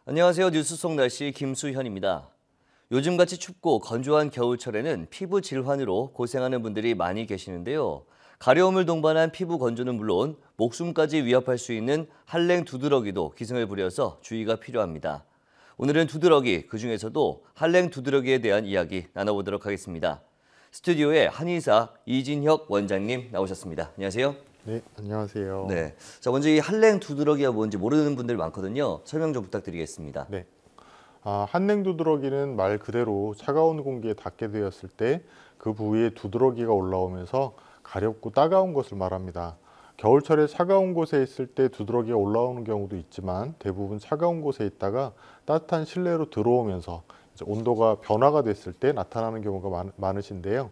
안녕하세요. 뉴스 속 날씨 김수현입니다. 요즘같이 춥고 건조한 겨울철에는 피부 질환으로 고생하는 분들이 많이 계시는데요. 가려움을 동반한 피부 건조는 물론 목숨까지 위협할 수 있는 한랭 두드러기도 기승을 부려서 주의가 필요합니다. 오늘은 두드러기, 그중에서도 한랭 두드러기에 대한 이야기 나눠보도록 하겠습니다. 스튜디오에 한의사 이진혁 원장님 나오셨습니다. 안녕하세요. 네, 안녕하세요. 네, 자 먼저 이 한랭 두드러기가 뭔지 모르는 분들 많거든요. 설명 좀 부탁드리겠습니다. 네. 한냉 두드러기는 말 그대로 차가운 공기에 닿게 되었을 때 그 부위에 두드러기가 올라오면서 가렵고 따가운 것을 말합니다. 겨울철에 차가운 곳에 있을 때 두드러기가 올라오는 경우도 있지만 대부분 차가운 곳에 있다가 따뜻한 실내로 들어오면서 이제 온도가 변화가 됐을 때 나타나는 경우가 많으신데요.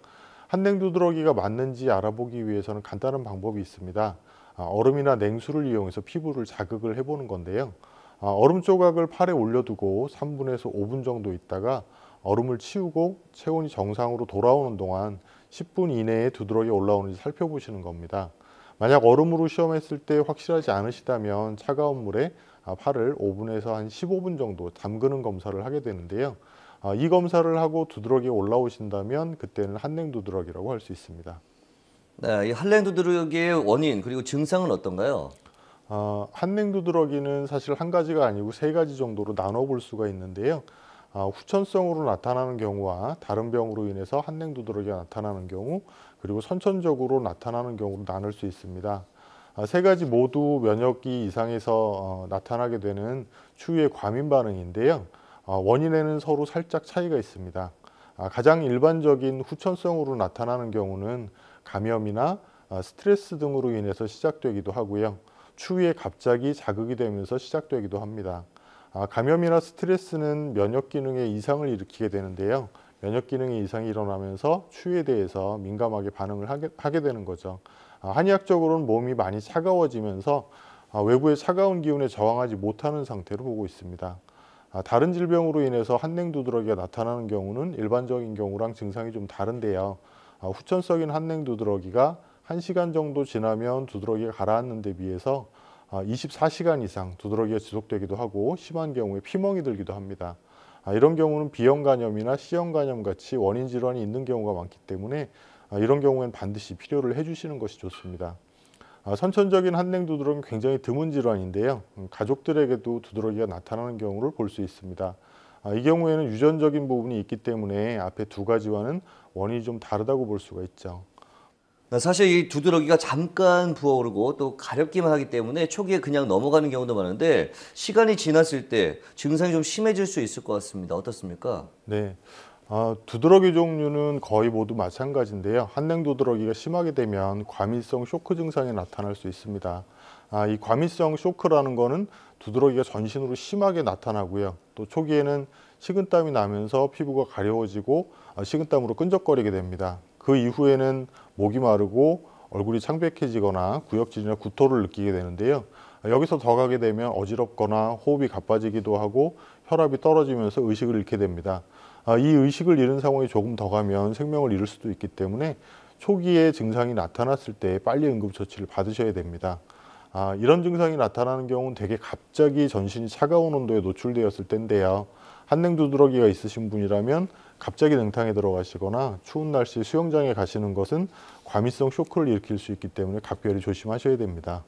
한냉 두드러기가 맞는지 알아보기 위해서는 간단한 방법이 있습니다. 얼음이나 냉수를 이용해서 피부를 자극을 해보는 건데요. 얼음 조각을 팔에 올려두고 3분에서 5분 정도 있다가 얼음을 치우고 체온이 정상으로 돌아오는 동안 10분 이내에 두드러기 올라오는지 살펴보시는 겁니다. 만약 얼음으로 시험했을 때 확실하지 않으시다면 차가운 물에 팔을 5분에서 한 15분 정도 담그는 검사를 하게 되는데요. 이 검사를 하고 두드러기가 올라오신다면 그때는 한냉 두드러기라고 할 수 있습니다. 네, 이 한랭 두드러기의 원인 그리고 증상은 어떤가요? 한냉 두드러기는 사실 한 가지가 아니고 세 가지 정도로 나눠볼 수가 있는데요. 후천성으로 나타나는 경우와 다른 병으로 인해서 한냉 두드러기가 나타나는 경우, 그리고 선천적으로 나타나는 경우로 나눌 수 있습니다. 세 가지 모두 면역기 이상에서 나타나게 되는 추위의 과민 반응인데요. 원인에는 서로 살짝 차이가 있습니다. 가장 일반적인 후천성으로 나타나는 경우는 감염이나 스트레스 등으로 인해서 시작되기도 하고요. 추위에 갑자기 자극이 되면서 시작되기도 합니다. 감염이나 스트레스는 면역 기능에 이상을 일으키게 되는데요. 면역 기능에 이상이 일어나면서 추위에 대해서 민감하게 반응을 하게 되는 거죠. 한의학적으로는 몸이 많이 차가워지면서 외부의 차가운 기운에 저항하지 못하는 상태로 보고 있습니다. 다른 질병으로 인해서 한냉 두드러기가 나타나는 경우는 일반적인 경우랑 증상이 좀 다른데요. 후천성인 한냉 두드러기가 1시간 정도 지나면 두드러기가 가라앉는 데 비해서 24시간 이상 두드러기가 지속되기도 하고 심한 경우에 피멍이 들기도 합니다. 이런 경우는 B형 간염이나 C형 간염 같이 원인 질환이 있는 경우가 많기 때문에 이런 경우에는 반드시 필요를 해주시는 것이 좋습니다. 선천적인 한냉 두드러기는 굉장히 드문 질환인데요. 가족들에게도 두드러기가 나타나는 경우를 볼 수 있습니다. 이 경우에는 유전적인 부분이 있기 때문에 앞에 두 가지와는 원인이 좀 다르다고 볼 수가 있죠. 사실 이 두드러기가 잠깐 부어오르고 또 가렵기만 하기 때문에 초기에 그냥 넘어가는 경우도 많은데 시간이 지났을 때 증상이 좀 심해질 수 있을 것 같습니다. 어떻습니까? 네. 두드러기 종류는 거의 모두 마찬가지인데요. 한냉 두드러기가 심하게 되면 과민성 쇼크 증상이 나타날 수 있습니다. 이 과민성 쇼크라는 거는 두드러기가 전신으로 심하게 나타나고요. 또 초기에는 식은땀이 나면서 피부가 가려워지고 식은땀으로 끈적거리게 됩니다. 그 이후에는 목이 마르고 얼굴이 창백해지거나 구역질이나 구토를 느끼게 되는데요. 여기서 더 가게 되면 어지럽거나 호흡이 가빠지기도 하고 혈압이 떨어지면서 의식을 잃게 됩니다. 이 의식을 잃은 상황이 조금 더 가면 생명을 잃을 수도 있기 때문에 초기에 증상이 나타났을 때 빨리 응급처치를 받으셔야 됩니다. 이런 증상이 나타나는 경우는 되게 갑자기 전신이 차가운 온도에 노출되었을 때인데요. 한냉 두드러기가 있으신 분이라면 갑자기 냉탕에 들어가시거나 추운 날씨에 수영장에 가시는 것은 과민성 쇼크를 일으킬 수 있기 때문에 각별히 조심하셔야 됩니다.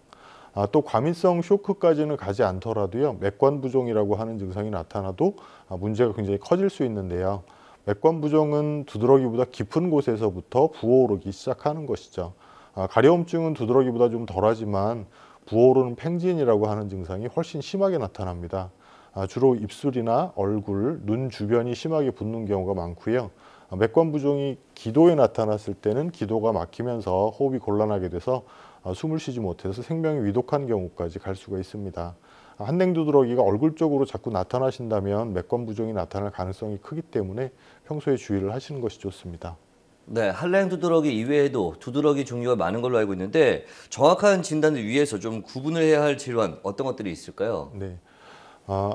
또 과민성 쇼크까지는 가지 않더라도요. 맥관부종이라고 하는 증상이 나타나도 문제가 굉장히 커질 수 있는데요. 맥관부종은 두드러기보다 깊은 곳에서부터 부어오르기 시작하는 것이죠. 가려움증은 두드러기보다 좀 덜하지만 부어오르는 팽진이라고 하는 증상이 훨씬 심하게 나타납니다. 주로 입술이나 얼굴, 눈 주변이 심하게 붓는 경우가 많고요. 맥관부종이 기도에 나타났을 때는 기도가 막히면서 호흡이 곤란하게 돼서 숨을 쉬지 못해서 생명이 위독한 경우까지 갈 수가 있습니다. 한냉 두드러기가 얼굴 쪽으로 자꾸 나타나신다면 맥관부종이 나타날 가능성이 크기 때문에 평소에 주의를 하시는 것이 좋습니다. 네, 한랭 두드러기 이외에도 두드러기 종류가 많은 걸로 알고 있는데 정확한 진단을 위해서 좀 구분을 해야 할 질환 어떤 것들이 있을까요? 네.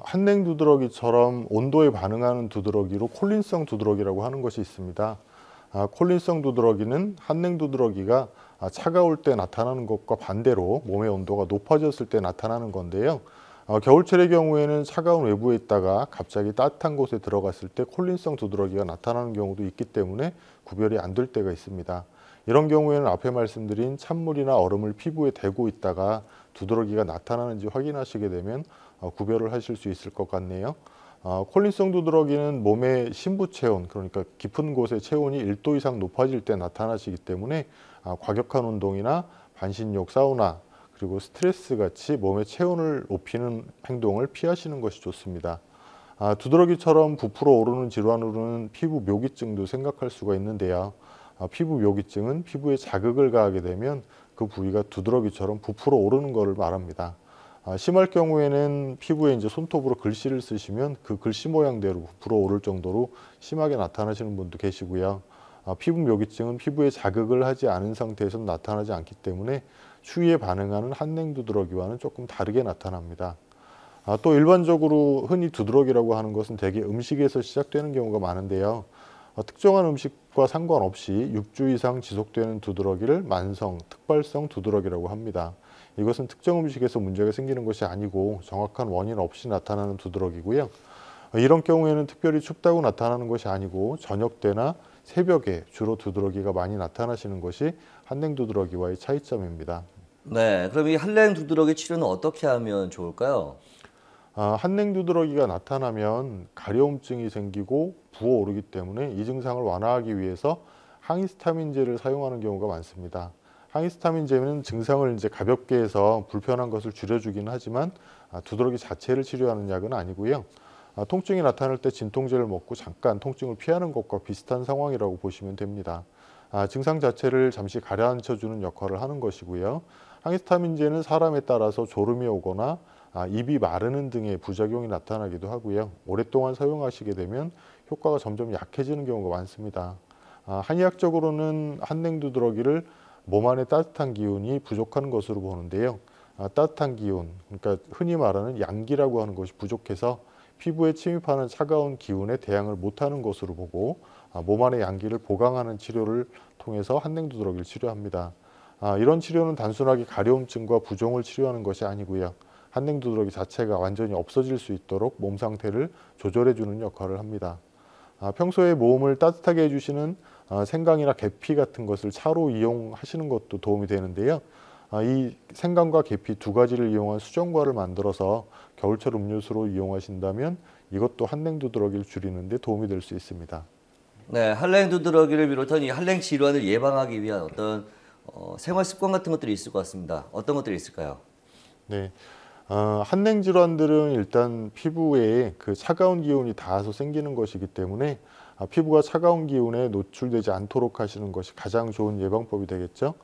한냉 두드러기처럼 온도에 반응하는 두드러기로 콜린성 두드러기라고 하는 것이 있습니다. 콜린성 두드러기는 한냉 두드러기가 차가울 때 나타나는 것과 반대로 몸의 온도가 높아졌을 때 나타나는 건데요. 겨울철의 경우에는 차가운 외부에 있다가 갑자기 따뜻한 곳에 들어갔을 때 콜린성 두드러기가 나타나는 경우도 있기 때문에 구별이 안 될 때가 있습니다. 이런 경우에는 앞에 말씀드린 찬물이나 얼음을 피부에 대고 있다가 두드러기가 나타나는지 확인하시게 되면 구별을 하실 수 있을 것 같네요. 콜린성 두드러기는 몸의 심부 체온, 그러니까 깊은 곳의 체온이 1도 이상 높아질 때 나타나시기 때문에 과격한 운동이나 반신욕, 사우나, 그리고 스트레스 같이 몸의 체온을 높이는 행동을 피하시는 것이 좋습니다. 두드러기처럼 부풀어 오르는 질환으로는 피부 묘기증도 생각할 수가 있는데요. 피부 묘기증은 피부에 자극을 가하게 되면 그 부위가 두드러기처럼 부풀어 오르는 것을 말합니다. 심할 경우에는 피부에 이제 손톱으로 글씨를 쓰시면 그 글씨 모양대로 부풀어 오를 정도로 심하게 나타나시는 분도 계시고요. 피부 묘기증은 피부에 자극을 하지 않은 상태에서 나타나지 않기 때문에 추위에 반응하는 한냉 두드러기와는 조금 다르게 나타납니다. 또 일반적으로 흔히 두드러기라고 하는 것은 대개 음식에서 시작되는 경우가 많은데요. 특정한 음식과 상관없이 6주 이상 지속되는 두드러기를 만성, 특발성 두드러기라고 합니다. 이것은 특정 음식에서 문제가 생기는 것이 아니고 정확한 원인 없이 나타나는 두드러기고요. 이런 경우에는 특별히 춥다고 나타나는 것이 아니고 저녁 때나 새벽에 주로 두드러기가 많이 나타나시는 것이 한냉 두드러기와의 차이점입니다. 네, 그럼 이 한랭 두드러기 치료는 어떻게 하면 좋을까요? 한냉 두드러기가 나타나면 가려움증이 생기고 부어오르기 때문에 이 증상을 완화하기 위해서 항히스타민제를 사용하는 경우가 많습니다. 항히스타민제는 증상을 이제 가볍게 해서 불편한 것을 줄여주긴 하지만 두드러기 자체를 치료하는 약은 아니고요. 통증이 나타날 때 진통제를 먹고 잠깐 통증을 피하는 것과 비슷한 상황이라고 보시면 됩니다. 증상 자체를 잠시 가라앉혀주는 역할을 하는 것이고요. 항히스타민제는 사람에 따라서 졸음이 오거나 입이 마르는 등의 부작용이 나타나기도 하고요. 오랫동안 사용하시게 되면 효과가 점점 약해지는 경우가 많습니다. 한의학적으로는 한냉 두드러기를 몸 안에 따뜻한 기운이 부족한 것으로 보는데요. 따뜻한 기운, 그러니까 흔히 말하는 양기라고 하는 것이 부족해서 피부에 침입하는 차가운 기운에 대항을 못하는 것으로 보고 몸 안의 양기를 보강하는 치료를 통해서 한냉 두드러기를 치료합니다. 이런 치료는 단순하게 가려움증과 부종을 치료하는 것이 아니고요. 한냉 두드러기 자체가 완전히 없어질 수 있도록 몸 상태를 조절해 주는 역할을 합니다. 평소에 몸을 따뜻하게 해주시는 생강이나 계피 같은 것을 차로 이용하시는 것도 도움이 되는데요. 이 생강과 계피 두 가지를 이용한 수정과를 만들어서 겨울철 음료수로 이용하신다면 이것도 한냉 두드러기를 줄이는 데 도움이 될 수 있습니다. 네, 한랭 두드러기를 비롯한 이 한랭 질환을 예방하기 위한 어떤 생활 습관 같은 것들이 있을 것 같습니다. 어떤 것들이 있을까요? 네, 한냉 질환들은 일단 피부에 그 차가운 기운이 닿아서 생기는 것이기 때문에 피부가 차가운 기운에 노출되지 않도록 하시는 것이 가장 좋은 예방법이 되겠죠.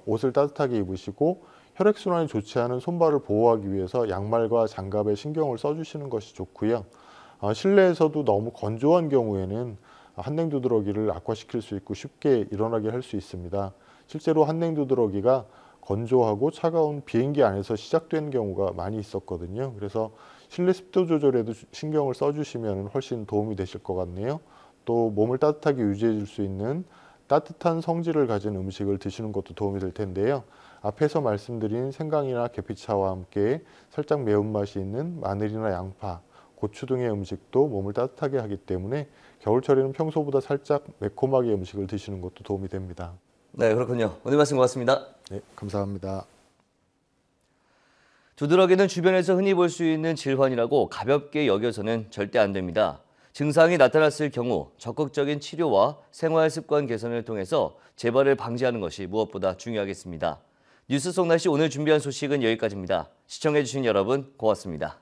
옷을 따뜻하게 입으시고 혈액순환이 좋지 않은 손발을 보호하기 위해서 양말과 장갑에 신경을 써주시는 것이 좋고요. 실내에서도 너무 건조한 경우에는 한냉 두드러기를 악화시킬 수 있고 쉽게 일어나게 할 수 있습니다. 실제로 한냉 두드러기가 건조하고 차가운 비행기 안에서 시작되는 경우가 많이 있었거든요. 그래서 실내 습도 조절에도 신경을 써주시면 훨씬 도움이 되실 것 같네요. 또 몸을 따뜻하게 유지해 줄 수 있는 따뜻한 성질을 가진 음식을 드시는 것도 도움이 될 텐데요. 앞에서 말씀드린 생강이나 계피차와 함께 살짝 매운맛이 있는 마늘이나 양파, 고추 등의 음식도 몸을 따뜻하게 하기 때문에 겨울철에는 평소보다 살짝 매콤하게 음식을 드시는 것도 도움이 됩니다. 네, 그렇군요. 오늘 말씀 고맙습니다. 네, 감사합니다. 두드러기는 주변에서 흔히 볼 수 있는 질환이라고 가볍게 여겨서는 절대 안 됩니다. 증상이 나타났을 경우 적극적인 치료와 생활 습관 개선을 통해서 재발을 방지하는 것이 무엇보다 중요하겠습니다. 뉴스 속 날씨 오늘 준비한 소식은 여기까지입니다. 시청해주신 여러분 고맙습니다.